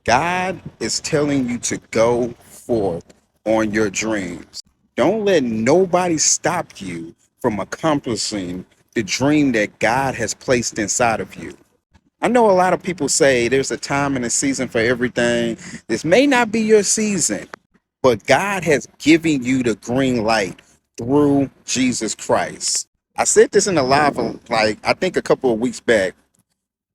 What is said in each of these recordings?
God is telling you to go forth on your dreams. Don't let nobody stop you from accomplishing the dream that God has placed inside of you. I know a lot of people say there's a time and a season for everything. This may not be your season, but God has given you the green light through Jesus Christ. I said this in a live, like I think a couple of weeks back.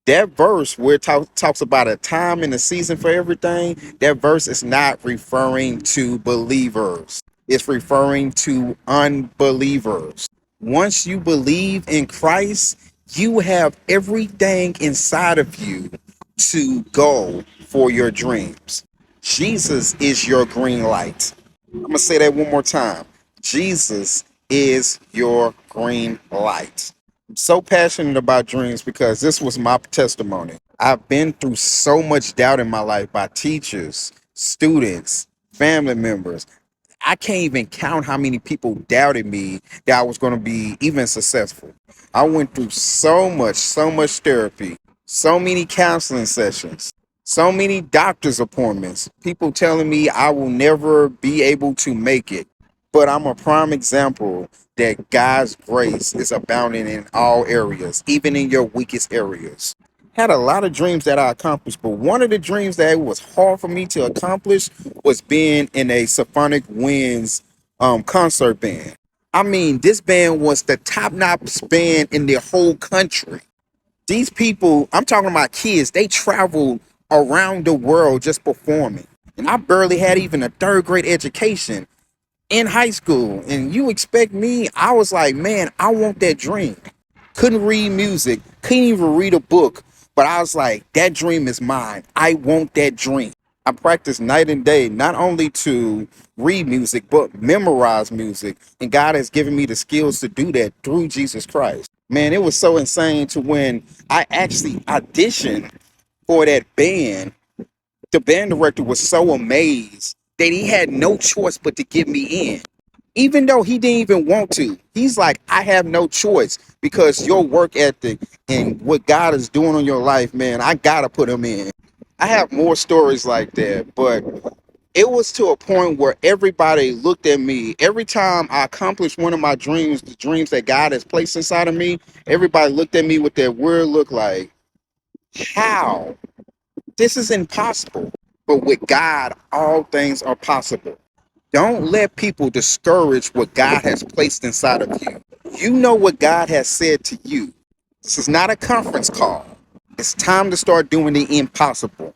That verse where it talks about a time and a season for everything, that verse is not referring to believers. It's referring to unbelievers. Once you believe in Christ, you have everything inside of you to go for your dreams. Jesus is your green light. I'm going to say that one more time. Jesus is your green light. So passionate about dreams because this was my testimony. I've been through so much doubt in my life by teachers, students, family members. I can't even count how many people doubted me that I was going to be even successful. I went through so much therapy, so many counseling sessions, so many doctor's appointments, people telling me I will never be able to make it. But I'm a prime example that God's grace is abounding in all areas, even in your weakest areas. Had a lot of dreams that I accomplished, but one of the dreams that was hard for me to accomplish was being in a Symphonic Winds concert band. I mean, this band was the top-notch band in the whole country. These people, I'm talking about kids, they traveled around the world just performing. And I barely had even a third grade education in high school. And you expect me, I was like, man, I want that dream. Couldn't read music, couldn't even read a book, but I was like, that dream is mine. I want that dream. I practice night and day, not only to read music, but memorize music. And God has given me the skills to do that through Jesus Christ. Man, it was so insane to when I actually auditioned for that band. The band director was so amazed that he had no choice but to get me in. Even though he didn't even want to. He's like, I have no choice because your work ethic and what God is doing on your life, man, I gotta put him in. I have more stories like that, but it was to a point where everybody looked at me. Every time I accomplished one of my dreams, the dreams that God has placed inside of me, everybody looked at me with that weird look like, how? This is impossible. But with God, all things are possible. Don't let people discourage what God has placed inside of you. You know what God has said to you. This is not a conference call. It's time to start doing the impossible.